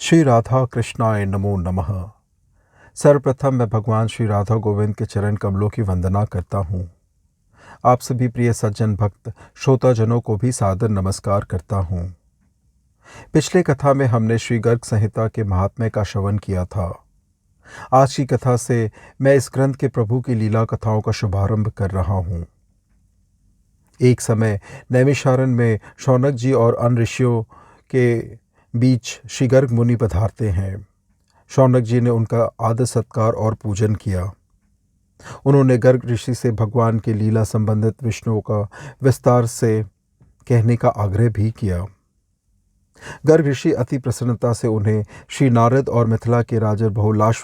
श्री राधा कृष्णाय नमो नमः। सर्वप्रथम मैं भगवान श्री राधा गोविंद के चरण कमलों की वंदना करता हूँ। आप सभी प्रिय सज्जन भक्त श्रोताजनों को भी सादर नमस्कार करता हूँ। पिछले कथा में हमने श्री गर्ग संहिता के महात्म्य का श्रवण किया था। आज की कथा से मैं इस ग्रंथ के प्रभु की लीला कथाओं का शुभारंभ कर रहा हूँ। एक समय नैमिषारण्य में शौनक जी और अन्य ऋषियों के बीच श्री गर्ग मुनि पधारते हैं। शौनक जी ने उनका आदर सत्कार और पूजन किया। उन्होंने गर्ग ऋषि से भगवान की लीला संबंधित विषयों का विस्तार से कहने का आग्रह भी किया। गर्ग ऋषि अति प्रसन्नता से उन्हें श्री नारद और मिथिला के राजा बहुलाश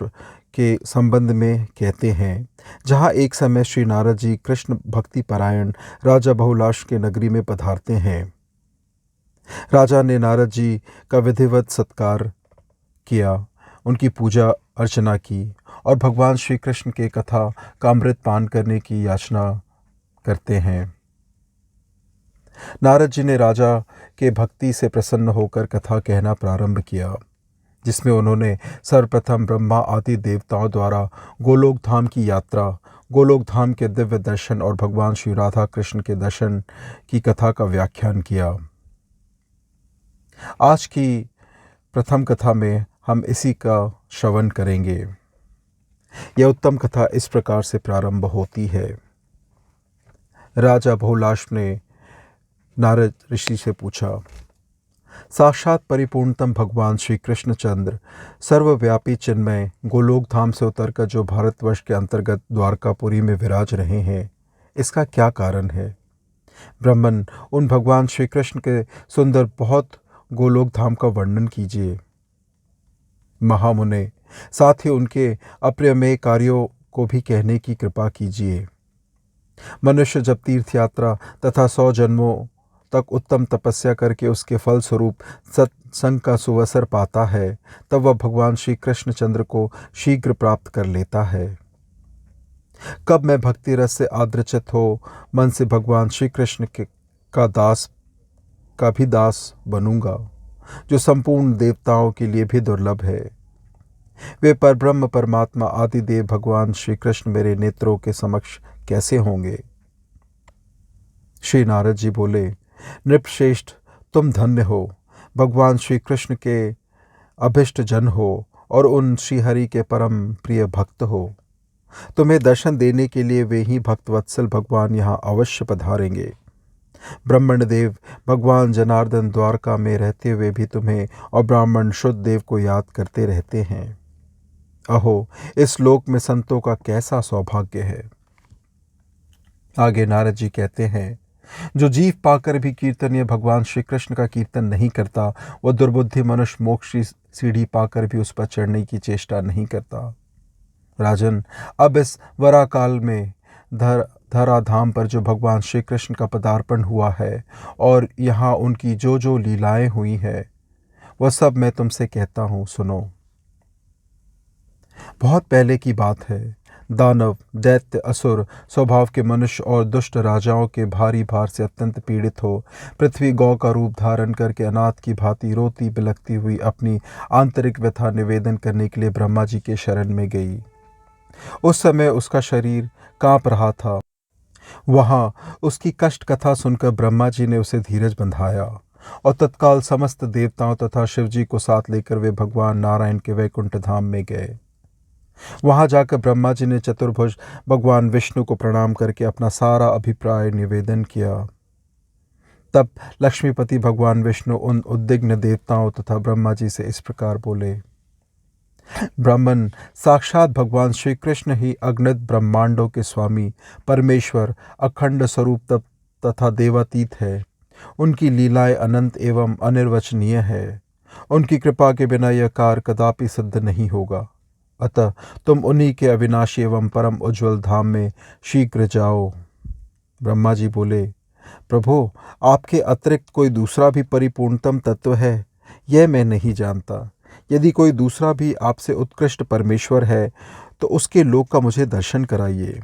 के संबंध में कहते हैं, जहाँ एक समय श्री नारद जी कृष्ण भक्ति परायण राजा बहुलाश के नगरी में पधारते हैं। राजा ने नारद जी का विधिवत सत्कार किया, उनकी पूजा अर्चना की और भगवान श्री कृष्ण के कथा का अमृत पान करने की याचना करते हैं। नारद जी ने राजा के भक्ति से प्रसन्न होकर कथा कहना प्रारंभ किया, जिसमें उन्होंने सर्वप्रथम ब्रह्मा आदि देवताओं द्वारा गोलोक धाम की यात्रा, गोलोक धाम के दिव्य दर्शन और भगवान श्री राधा कृष्ण के दर्शन की कथा का व्याख्यान किया। आज की प्रथम कथा में हम इसी का श्रवण करेंगे। यह उत्तम कथा इस प्रकार से प्रारंभ होती है। राजा बहुलाश ने नारद ऋषि से पूछा, साक्षात परिपूर्णतम भगवान श्री कृष्णचंद्र सर्वव्यापी चिन्मय गोलोक धाम से उतरकर जो भारतवर्ष के अंतर्गत द्वारकापुरी में विराज रहे हैं, इसका क्या कारण है? ब्राह्मण, उन भगवान श्री कृष्ण के सुंदर बहुत गोलोक धाम का वर्णन कीजिए। महामुने, साथ ही उनके अप्रियमेय कार्यों को भी कहने की कृपा कीजिए। मनुष्य जब तीर्थ यात्रा तथा 100 जन्मों तक उत्तम तपस्या करके उसके फल स्वरूप सत्संग का सुअवसर पाता है, तब वह भगवान श्री कृष्णचंद्र को शीघ्र प्राप्त कर लेता है। कब मैं भक्ति रस से आद्रचित हो मन से भगवान श्री कृष्ण का भी दास बनूंगा, जो संपूर्ण देवताओं के लिए भी दुर्लभ है। वे परब्रह्म परमात्मा आदि देव भगवान श्री कृष्ण मेरे नेत्रों के समक्ष कैसे होंगे? श्री नारद जी बोले, नृपश्रेष्ठ, तुम धन्य हो, भगवान श्री कृष्ण के अभिष्ट जन हो और उन श्रीहरि के परम प्रिय भक्त हो। तुम्हें दर्शन देने के लिए वे ही भक्तवत्सल भगवान यहाँ अवश्य पधारेंगे। ब्राह्मण देव भगवान जनार्दन द्वारका में रहते हुए भी तुम्हें और ब्राह्मण शुद्ध देव को याद करते रहते हैं। अहो, इस लोक में संतों का कैसा सौभाग्य है। आगे नारद जी कहते हैं, जो जीव पाकर भी कीर्तनीय भगवान श्री कृष्ण का कीर्तन नहीं करता, वह दुर्बुद्धि मनुष्य मोक्ष की सीढ़ी पाकर भी उस पर चढ़ने की चेष्टा नहीं करता। राजन, अब इस वराकाल में धराधाम पर जो भगवान श्री कृष्ण का पदार्पण हुआ है और यहाँ उनकी जो जो लीलाएं हुई है, वह सब मैं तुमसे कहता हूँ, सुनो। बहुत पहले की बात है। दानव, दैत्य, असुर स्वभाव के मनुष्य और दुष्ट राजाओं के भारी भार से अत्यंत पीड़ित हो पृथ्वी गौ का रूप धारण करके अनाथ की भांति रोती बिलखती हुई अपनी आंतरिक व्यथा निवेदन करने के लिए ब्रह्मा जी के शरण में गई। उस समय उसका शरीर कांप रहा था। वहां उसकी कष्ट कथा सुनकर ब्रह्मा जी ने उसे धीरज बंधाया और तत्काल समस्त देवताओं तथा शिव जी को साथ लेकर वे भगवान नारायण के वैकुंठ धाम में गए। वहां जाकर ब्रह्मा जी ने चतुर्भुज भगवान विष्णु को प्रणाम करके अपना सारा अभिप्राय निवेदन किया। तब लक्ष्मीपति भगवान विष्णु उन उद्विग्न देवताओं तथा ब्रह्मा जी से इस प्रकार बोले, ब्राह्मण, साक्षात भगवान श्री कृष्ण ही अगणित ब्रह्मांडों के स्वामी परमेश्वर अखंड स्वरूप तथा देवातीत है। उनकी लीलाएं अनंत एवं अनिर्वचनीय है। उनकी कृपा के बिना यह कार्य कदापि सिद्ध नहीं होगा। अतः तुम उन्हीं के अविनाशी एवं परम उज्ज्वल धाम में शीघ्र जाओ। ब्रह्मा जी बोले, प्रभु, आपके अतिरिक्त कोई दूसरा भी परिपूर्णतम तत्व है, यह मैं नहीं जानता। यदि कोई दूसरा भी आपसे उत्कृष्ट परमेश्वर है तो उसके लोक का मुझे दर्शन कराइए।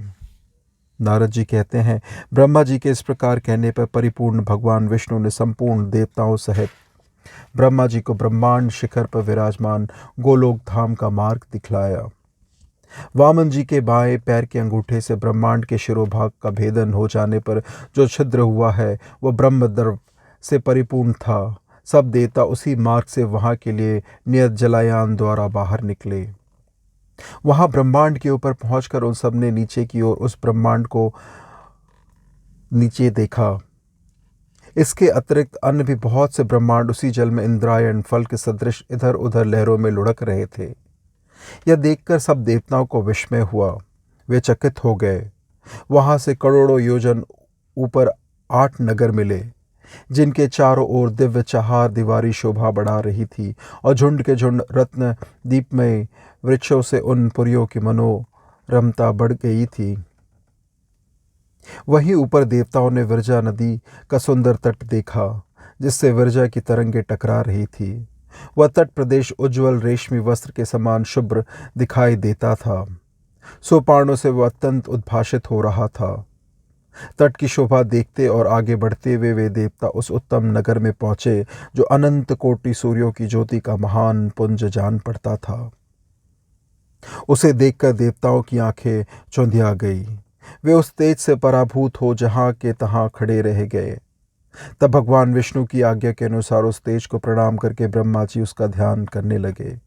नारद जी कहते हैं, ब्रह्मा जी के इस प्रकार कहने पर परिपूर्ण भगवान विष्णु ने संपूर्ण देवताओं सहित ब्रह्मा जी को ब्रह्मांड शिखर पर विराजमान गोलोक धाम का मार्ग दिखलाया। वामन जी के बाएं पैर के अंगूठे से ब्रह्मांड के शिरोभाग का भेदन हो जाने पर जो छिद्र हुआ है वह ब्रह्म द्रव से परिपूर्ण था। सब देवता उसी मार्ग से वहां के लिए नियत जलायान द्वारा बाहर निकले। वहां ब्रह्मांड के ऊपर पहुंचकर उन सब ने नीचे की ओर उस ब्रह्मांड को नीचे देखा। इसके अतिरिक्त अन्य भी बहुत से ब्रह्मांड उसी जल में इंद्रायण फल के सदृश इधर उधर लहरों में लुढ़क रहे थे। यह देखकर सब देवताओं को विस्मय हुआ। वे चकित हो गए। वहां से करोड़ों योजन ऊपर 8 नगर मिले, जिनके चारों ओर दिव्य चहार दीवारी शोभा बढ़ा रही थी और झुंड के झुंड रत्न दीपमय वृक्षों से उन पुरियों की मनोरमता बढ़ गई थी। वहीं ऊपर देवताओं ने विरजा नदी का सुंदर तट देखा, जिससे विरजा की तरंगें टकरा रही थी। वह तट प्रदेश उज्ज्वल रेशमी वस्त्र के समान शुभ्र दिखाई देता था। सोपानों से वह अत्यंत उद्भाषित हो रहा था। तट की शोभा देखते और आगे बढ़ते हुए वे देवता उस उत्तम नगर में पहुंचे जो अनंत कोटि सूर्यों की ज्योति का महान पुंज जान पड़ता था। उसे देखकर देवताओं की आंखें चौंधिया गई। वे उस तेज से पराभूत हो जहां के तहां खड़े रह गए। तब भगवान विष्णु की आज्ञा के अनुसार उस तेज को प्रणाम करके ब्रह्मा जी उसका ध्यान करने लगे।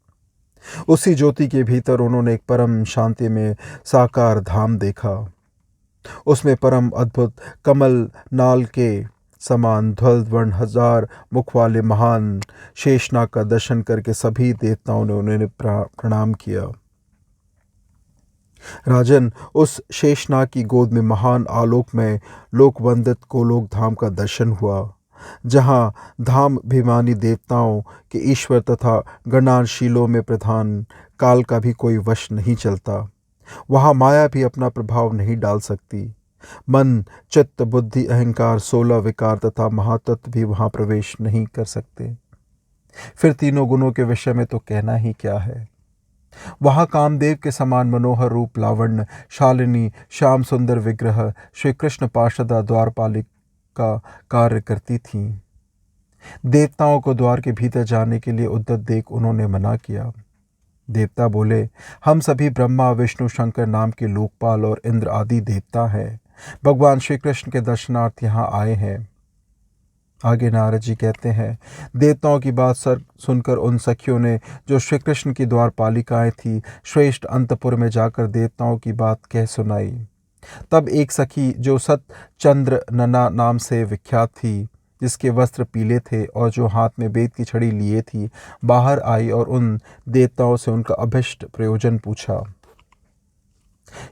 उसी ज्योति के भीतर उन्होंने एक परम शांति में साकार धाम देखा। उसमें परम अद्भुत कमल नाल के समान ध्वल 1000 मुख वाले महान शेषनाग का दर्शन करके सभी देवताओं ने उन्हें प्रणाम किया। राजन, उस शेषनाग की गोद में महान आलोक में लोकवंदित गोलोक धाम का दर्शन हुआ, जहाँ धाम अभिमानी देवताओं के ईश्वर तथा गणनाशीलों में प्रधान काल का भी कोई वश नहीं चलता। वहाँ माया भी अपना प्रभाव नहीं डाल सकती। मन, चित्त, बुद्धि, अहंकार, 16 विकार तथा महातत्व भी वहाँ प्रवेश नहीं कर सकते। फिर तीनों गुणों के विषय में तो कहना ही क्या है। वहाँ कामदेव के समान मनोहर रूप लावण्य शालिनी श्याम सुंदर विग्रह श्री कृष्ण पार्षदा द्वारपालिका कार्य करती थीं। देवताओं को द्वार के भीतर जाने के लिए उद्यत देख उन्होंने मना किया। देवता बोले, हम सभी ब्रह्मा विष्णु शंकर नाम के लोकपाल और इंद्र आदि देवता हैं। भगवान श्री कृष्ण के दर्शनार्थ यहाँ आए हैं। आगे नारद जी कहते हैं, देवताओं की बात सुनकर उन सखियों ने, जो श्री कृष्ण की द्वारपालिकाएं थी, श्रेष्ठ अंतपुर में जाकर देवताओं की बात कह सुनाई। तब एक सखी जो सतचंद्र नना नाम से विख्यात थी, जिसके वस्त्र पीले थे और जो हाथ में बेत की छड़ी लिए थी, बाहर आई और उन देवताओं से उनका अभिष्ट प्रयोजन पूछा।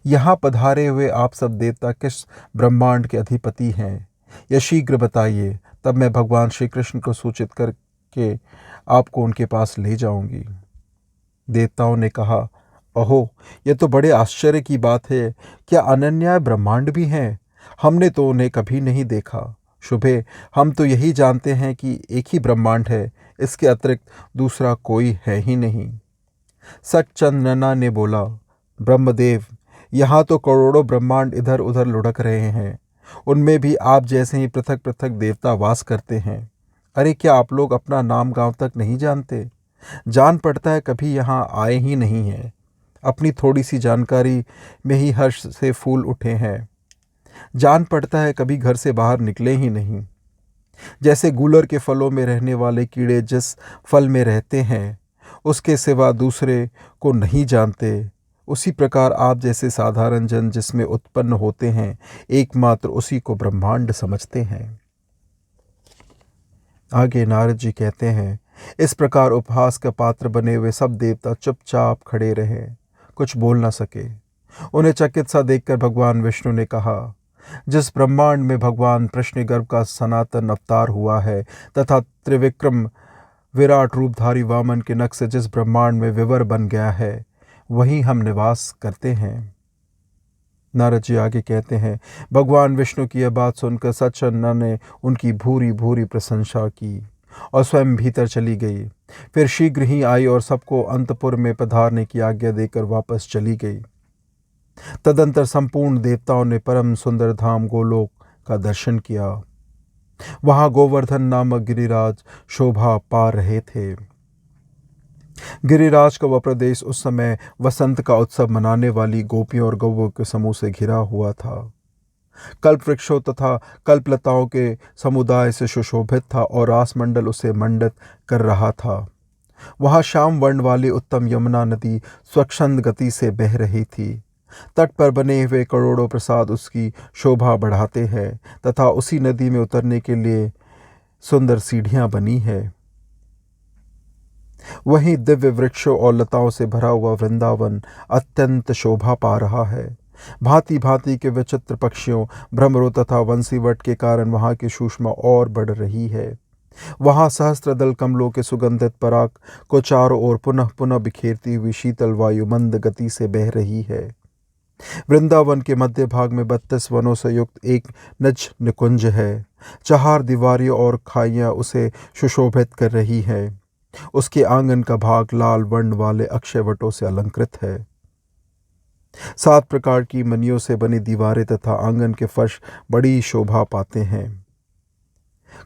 यहाँ पधारे हुए आप सब देवता किस ब्रह्मांड के अधिपति हैं, यह शीघ्र बताइए, तब मैं भगवान श्री कृष्ण को सूचित करके आपको उनके पास ले जाऊंगी। देवताओं ने कहा, अहो, यह तो बड़े आश्चर्य की बात है। क्या अनन्या ब्रह्मांड भी हैं? हमने तो उन्हें कभी नहीं देखा। शुभे, हम तो यही जानते हैं कि एक ही ब्रह्मांड है, इसके अतिरिक्त दूसरा कोई है ही नहीं। सचचंद्रना ने बोला, ब्रह्मदेव, यहाँ तो करोड़ों ब्रह्मांड इधर उधर लुढ़क रहे हैं। उनमें भी आप जैसे ही पृथक पृथक देवता वास करते हैं। अरे, क्या आप लोग अपना नाम गांव तक नहीं जानते? जान पड़ता है कभी यहाँ आए ही नहीं हैं। अपनी थोड़ी सी जानकारी में ही हर्ष से फूल उठे हैं। जान पड़ता है कभी घर से बाहर निकले ही नहीं। जैसे गूलर के फलों में रहने वाले कीड़े जिस फल में रहते हैं, उसके सिवा दूसरे को नहीं जानते, उसी प्रकार आप जैसे साधारण जन जिसमें उत्पन्न होते हैं, एकमात्र उसी को ब्रह्मांड समझते हैं। आगे नारद जी कहते हैं, इस प्रकार उपहास का पात्र बने हुए सब देवता चुपचाप खड़े रहे, कुछ बोल न सके। उन्हें चकित सा देखकर भगवान विष्णु ने कहा, जिस ब्रह्मांड में भगवान प्रश्नगर्भ का सनातन अवतार हुआ है तथा त्रिविक्रम विराट रूपधारी वामन के नख से जिस ब्रह्मांड में विवर बन गया है, वहीं हम निवास करते हैं। नारद जी आगे कहते हैं, भगवान विष्णु की यह बात सुनकर सचचंद्र ने उनकी भूरी भूरी प्रशंसा की और स्वयं भीतर चली गई। फिर शीघ्र ही आई और सबको अंतपुर में पधारने की आज्ञा देकर वापस चली गई। तदंतर संपूर्ण देवताओं ने परम सुंदर धाम गोलोक का दर्शन किया। वहां गोवर्धन नामक गिरिराज शोभा पा रहे थे। गिरिराज का वह प्रदेश उस समय वसंत का उत्सव मनाने वाली गोपियों और गौवों के समूह से घिरा हुआ था। कल्प वृक्षों तथा कल्पलताओं के समुदाय से सुशोभित था और रासमंडल उसे मंडित कर रहा था। वहां श्याम वर्ण वाली उत्तम यमुना नदी स्वच्छंद गति से बह रही थी। तट पर बने हुए करोड़ों प्रसाद उसकी शोभा बढ़ाते हैं तथा उसी नदी में उतरने के लिए सुंदर सीढ़ियां बनी है। वहीं दिव्य वृक्षों और लताओं से भरा हुआ वृंदावन अत्यंत शोभा पा रहा है। भांति भांति के विचित्र पक्षियों, भ्रमरों तथा वंशीवट के कारण वहां की सूक्ष्म और बढ़ रही है। वहां सहस्त्रदल कमलों के सुगंधित पराग को चारों ओर पुनः पुनः बिखेरती हुई शीतल वायु मंद गति से बह रही है। वृंदावन के मध्य भाग में 32 वनों से युक्त एक निज निकुंज है। 4 दीवारें और खाइयां उसे सुशोभित कर रही है। उसके आंगन का भाग लाल वर्ण वाले अक्षय वटों से अलंकृत है। 7 प्रकार की मणियों से बनी दीवारें तथा आंगन के फर्श बड़ी शोभा पाते हैं।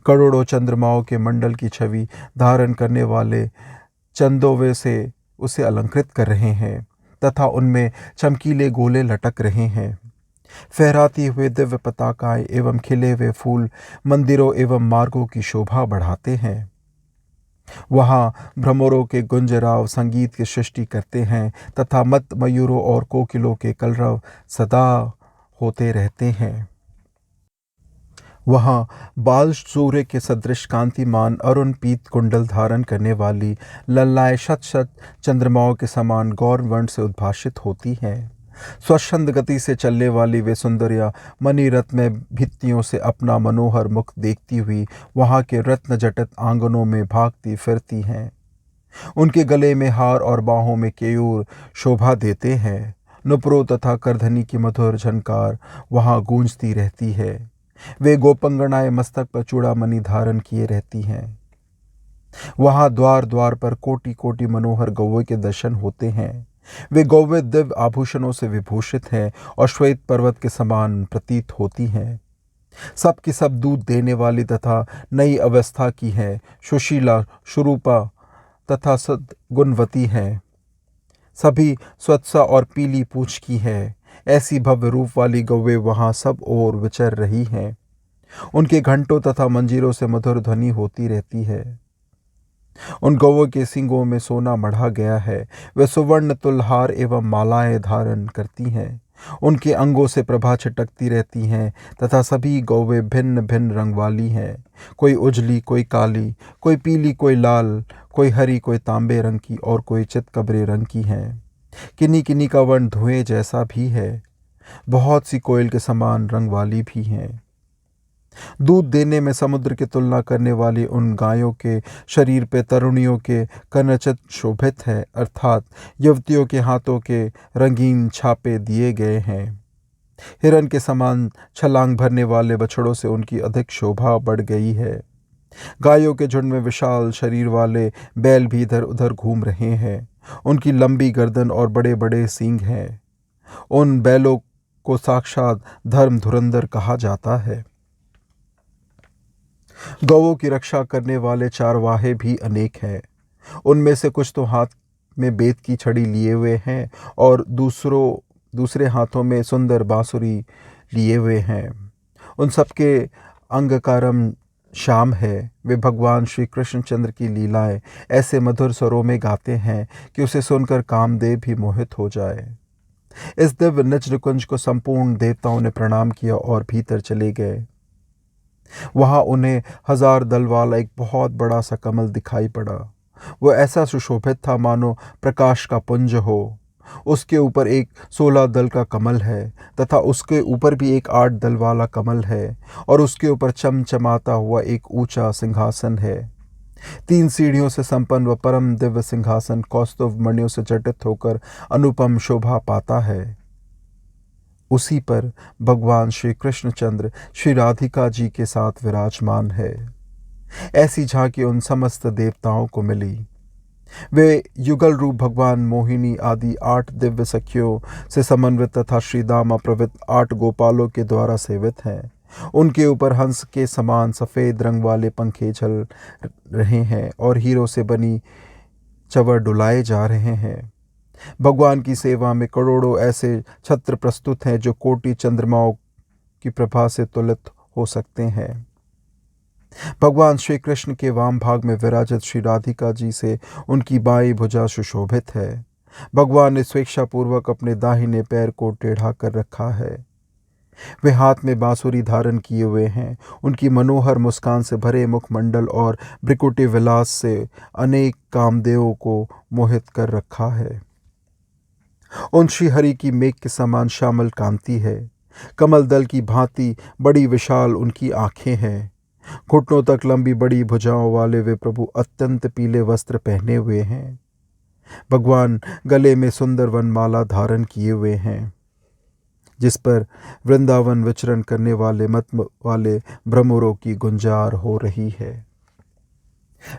करोड़ों चंद्रमाओं के मंडल की छवि धारण करने वाले चंदोवे से उसे अलंकृत कर रहे हैं तथा उनमें चमकीले गोले लटक रहे हैं। फहराती हुए दिव्य पताकाएं एवं खिले हुए फूल मंदिरों एवं मार्गों की शोभा बढ़ाते हैं। वहां भ्रमरों के गुंजराव संगीत की सृष्टि करते हैं तथा मत मयूरों और कोकिलों के कलरव सदा होते रहते हैं। वहां बाल सूर्य के सदृश कांतिमान अरुण पीत कुंडल धारण करने वाली ललाए शत शत चंद्रमाओं के समान गौर वर्ण से उद्भाषित होती हैं। स्वच्छंद गति से चलने वाली वे सुंदरियां मणिरत्न में भित्तियों से अपना मनोहर मुख देखती हुई वहां के रत्न जटित आंगनों में भागती फिरती हैं। उनके गले में हार और बाहों में केयूर शोभा देते हैं। नुपुरों तथा करधनी की मधुर झनकार वहां गूंजती रहती है। वे गोपंगनाएं मस्तक पर चूड़ामणि धारण किए रहती हैं। वहां द्वार द्वार पर कोटि कोटि मनोहर गौवे के दर्शन होते हैं। वे गौवे दिव्य आभूषणों से विभूषित हैं और श्वेत पर्वत के समान प्रतीत होती हैं। सब की सब दूध देने वाली तथा नई अवस्था की है, सुशीला, सुरूपा तथा सद्गुणवती हैं। सभी स्वच्छा और पीली पूंछ की है। ऐसी भव्य रूप वाली गौवे वहां सब ओर विचर रही हैं। उनके घंटों तथा मंजीरों से मधुर ध्वनि होती रहती है। उन गौवों के सींगों में सोना मढ़ा गया है। वे सुवर्ण तुलहार एवं मालाएं धारण करती हैं। उनके अंगों से प्रभा छिटकती रहती हैं तथा सभी गौवे भिन्न भिन्न रंग वाली हैं। कोई उजली, कोई काली, कोई पीली, कोई लाल, कोई हरी, कोई तांबे रंग की और कोई चितकबरे रंग की हैं। किन्हीं किन्हीं का वर्ण धुएं जैसा भी है। बहुत सी कोयल के समान रंग वाली भी हैं। दूध देने में समुद्र की तुलना करने वाली उन गायों के शरीर पे तरुणियों के कनचित शोभित है, अर्थात युवतियों के हाथों के रंगीन छापे दिए गए हैं। हिरन के समान छलांग भरने वाले बछड़ों से उनकी अधिक शोभा बढ़ गई है। गायों के झुंड में विशाल शरीर वाले बैल भी इधर उधर घूम रहे हैं। उनकी लंबी गर्दन और बड़े बड़े सींग हैं। उन बैलों को साक्षात धर्म धुरंधर कहा जाता है। गौओं की रक्षा करने वाले चारवाहे भी अनेक हैं। उनमें से कुछ तो हाथ में बेत की छड़ी लिए हुए हैं और दूसरे हाथों में सुंदर बांसुरी लिए हुए हैं। उन सबके अंग का रंग श्याम है। वे भगवान श्री कृष्णचंद्र की लीलाएं ऐसे मधुर स्वरों में गाते हैं कि उसे सुनकर कामदेव भी मोहित हो जाए। इस दिव्य निज निकुंज को संपूर्ण देवताओं ने प्रणाम किया और भीतर चले गए। वहां उन्हें 1000 दल वाला एक बहुत बड़ा सा कमल दिखाई पड़ा। वह ऐसा सुशोभित था मानो प्रकाश का पुंज हो। उसके ऊपर एक 16 दल का कमल है तथा उसके ऊपर भी एक 8 दल वाला कमल है और उसके ऊपर चमचमाता हुआ एक ऊंचा सिंहासन है। 3 सीढ़ियों से संपन्न व परम दिव्य सिंहासन कौस्तुभ मणियों से जटित होकर अनुपम शोभा पाता है। उसी पर भगवान श्री कृष्णचंद्र श्री राधिका जी के साथ विराजमान है। ऐसी झांकी उन समस्त देवताओं को मिली। वे युगल रूप भगवान मोहिनी आदि 8 दिव्य सखियों से समन्वित तथा श्री दामा प्रवृत्त 8 गोपालों के द्वारा सेवित हैं। उनके ऊपर हंस के समान सफ़ेद रंग वाले पंखे झल रहे हैं और हीरों से बनी चवर डुलाए जा रहे हैं। भगवान की सेवा में करोड़ों ऐसे छत्र प्रस्तुत हैं जो कोटि चंद्रमाओं की प्रभा से तुलित हो सकते हैं। भगवान श्री कृष्ण के वाम भाग में विराजित श्री राधिका जी से उनकी बाईं भुजा सुशोभित है। भगवान ने स्वेच्छापूर्वक अपने दाहिने पैर को टेढ़ा कर रखा है। वे हाथ में बांसुरी धारण किए हुए हैं। उनकी मनोहर मुस्कान से भरे मुखमंडल और भ्रिकुटी विलास से अनेक कामदेवों को मोहित कर रखा है। उन श्रीहरि की मेघ के समान श्यामल कांति है। कमल दल की भांति बड़ी विशाल उनकी आंखें हैं। घुटनों तक लंबी बड़ी भुजाओं वाले वे प्रभु अत्यंत पीले वस्त्र पहने हुए हैं। भगवान गले में सुंदर वनमाला धारण किए हुए हैं, जिस पर वृंदावन विचरण करने वाले मत वाले भ्रमरों की गुंजार हो रही है।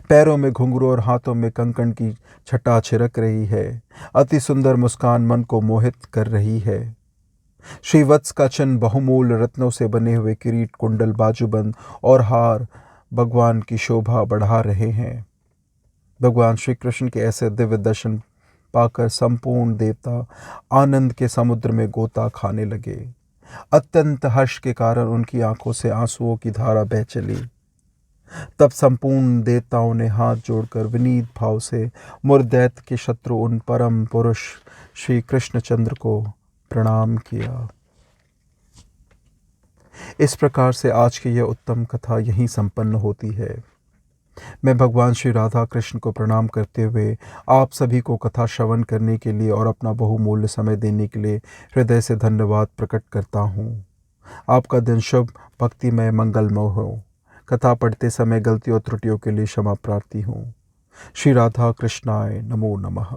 पैरों में घुंघरू और हाथों में कंकण की छटा छिड़क रही है। अति सुंदर मुस्कान मन को मोहित कर रही है। श्रीवत्स का चिन्ह बहुमूल रत्नों से बने हुए किरीट, कुंडल, बाजूबंद और हार भगवान की शोभा बढ़ा रहे हैं। भगवान श्री कृष्ण के ऐसे दिव्य दर्शन पाकर संपूर्ण देवता आनंद के समुद्र में गोता खाने लगे। अत्यंत हर्ष के कारण उनकी आंखों से आंसुओं की धारा बह चली। तब संपूर्ण देवताओं ने हाथ जोड़कर विनीत भाव से मुरदैत्य के शत्रु उन परम पुरुष श्री कृष्णचंद्र को प्रणाम किया। इस प्रकार से आज की यह उत्तम कथा यहीं संपन्न होती है। मैं भगवान श्री राधा कृष्ण को प्रणाम करते हुए आप सभी को कथा श्रवण करने के लिए और अपना बहुमूल्य समय देने के लिए हृदय से धन्यवाद प्रकट करता हूँ। आपका दिन शुभ, भक्तिमय, मंगलमय हो। कथा पढ़ते समय गलती और त्रुटियों के लिए क्षमा प्रार्थी हूँ। श्री राधा कृष्णाय नमो नमः।